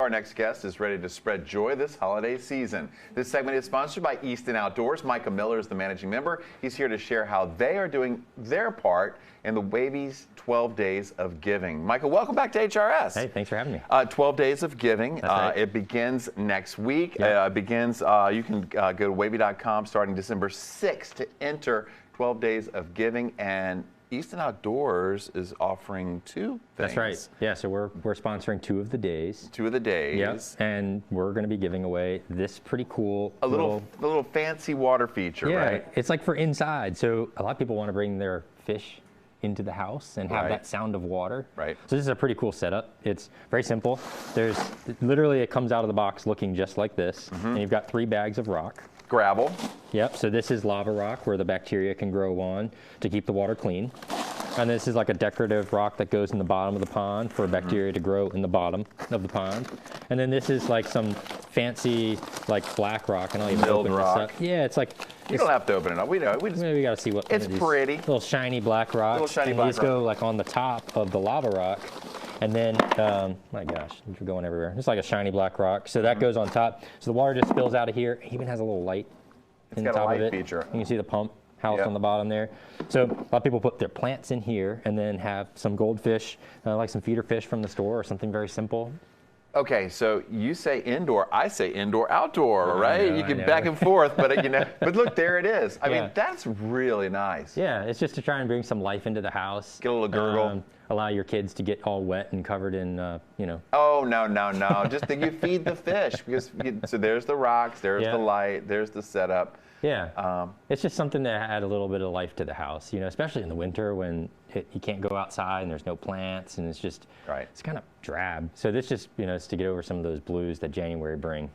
Our next guest is ready to spread joy this holiday season. This segment is sponsored by Easton Outdoors. Micah Miller is the managing member. He's here to share how they are doing their part in the Wavy's 12 Days of Giving. Micah, welcome back to HRS. Hey, thanks for having me. 12 Days of Giving. That's right. It begins next week. Yep. You can go to wavy.com starting December 6th to enter 12 Days of Giving, and Easton Outdoors is offering two things. That's right. Yeah, so we're sponsoring 2 of the days. 2 of the days. Yep. And we're going to be giving away this pretty cool a little fancy water feature, right? It's like for inside. So a lot of people want to bring their fish into the house and have that sound of water. Right. So this is a pretty cool setup. It's very simple. Literally it comes out of the box looking just like this. And you've got 3 bags of rock. Gravel. Yep, so this is lava rock where the bacteria can grow on to keep the water clean. And this is like a decorative rock that goes in the bottom of the pond for bacteria to grow in the bottom of the pond. And then this is like some fancy like black rock, and I'll even open this up. Yeah, it's like... You don't have to open it up. We know. We got to see what it's pretty. Little shiny black rocks. Little shiny and black these go like on the top of the lava rock. And then, my gosh, you're going everywhere. It's like a shiny black rock. So that goes on top. So the water just spills out of here. It even has a little light in the top of it. It's got a light feature. You can see the pump house on the bottom there. So a lot of people put their plants in here and then have some goldfish, like some feeder fish from the store or something very simple. Okay, so you say indoor, I say indoor, outdoor, right? You can back and forth, but but look, there it is. I mean, that's really nice. Yeah, it's just to try and bring some life into the house. Get a little gurgle. Allow your kids to get all wet and covered in, Oh, no. Just that you feed the fish. So there's the rocks, there's the light, there's the setup. Yeah, it's just something to add a little bit of life to the house, especially in the winter when you can't go outside and there's no plants and it's just, it's kind of drab. So this just, is to get over some of those blues that January bring.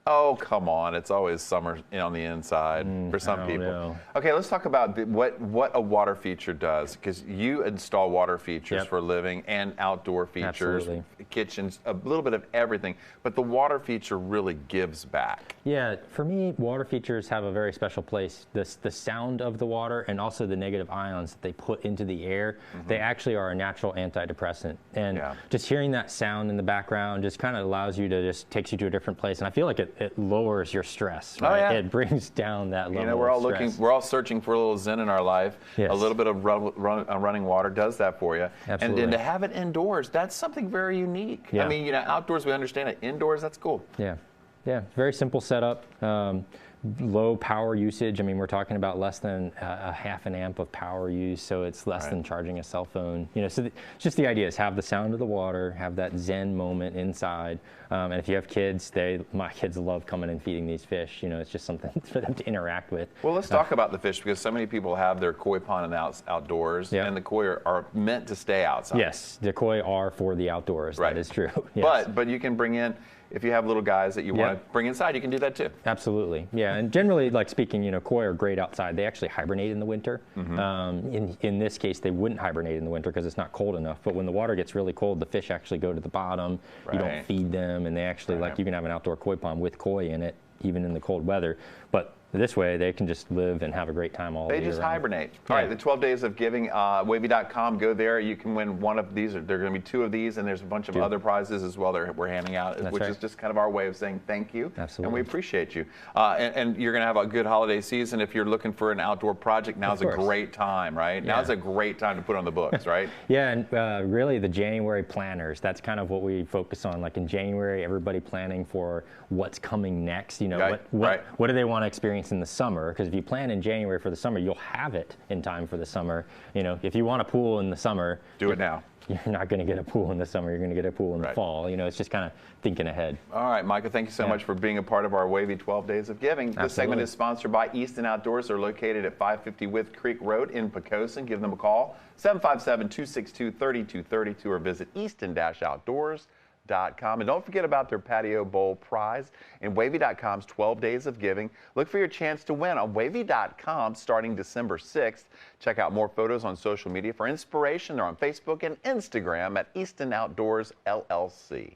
Oh, come on. It's always summer on the inside for some people. Know. Okay, let's talk about what a water feature does, because you install water features for living and outdoor features, kitchens, a little bit of everything. But the water feature really gives back. Yeah, for me, water features have a very special place. The sound of the water and also the negative ions that they put into the air, they actually are a natural antidepressant. And just hearing that sound in the background just kind of allows you to takes you to a different place. And I feel like it lowers your stress. Right? Oh, yeah. It brings down that level of stress. We're all searching for a little zen in our life. Yes. A little bit of running water does that for you. Absolutely. And to have it indoors, that's something very unique. Yeah. I mean, outdoors we understand it. Indoors, that's cool. Yeah. Yeah. Very simple setup. Low power usage. I mean, we're talking about less than a half an amp of power use, so it's less than charging a cell phone. So just the idea is have the sound of the water, have that zen moment inside. And if you have kids, my kids love coming and feeding these fish. It's just something for them to interact with. Well, let's talk about the fish, because so many people have their koi pond outdoors, and the koi are meant to stay outside. Yes, the koi are for the outdoors. That is true. Yes. But you can bring in, if you have little guys that you want to bring inside, you can do that too. Absolutely, yeah. And generally, like speaking, koi are great outside. They actually hibernate in the winter. In this case, they wouldn't hibernate in the winter because it's not cold enough. But when the water gets really cold, the fish actually go to the bottom. You don't feed them, and they actually you can have an outdoor koi pond with koi in it, even in the cold weather. But this way, they can just live and have a great time all year round. They just hibernate. All right, the 12 Days of Giving, wavy.com, go there. You can win one of these. There are going to be 2 of these, and there's a bunch of other prizes as well that we're handing out, which is just kind of our way of saying thank you. Absolutely. And we appreciate you. And you're going to have a good holiday season. If you're looking for an outdoor project, now's a great time, right? Now's a great time to put on the books, right? Yeah, and really the January planners, that's kind of what we focus on. Like in January, everybody planning for what's coming next. What do they want to experience in the summer? Because if you plan in January for the summer, you'll have it in time for the summer. If you want a pool in the summer, do it now. You're not going to get a pool in the summer. You're going to get a pool in the fall. It's just kind of thinking ahead. All right, Micah, thank you so much for being a part of our Wavy 12 Days of Giving. This segment is sponsored by Easton Outdoors. They're located at 550 With Creek Road in Pocosin. Give them a call, 757-262-3232, or visit easton-outdoors.com. And don't forget about their Patio Bowl prize and Wavy.com's 12 Days of Giving. Look for your chance to win on Wavy.com starting December 6th. Check out more photos on social media for inspiration. They're on Facebook and Instagram at Easton Outdoors LLC.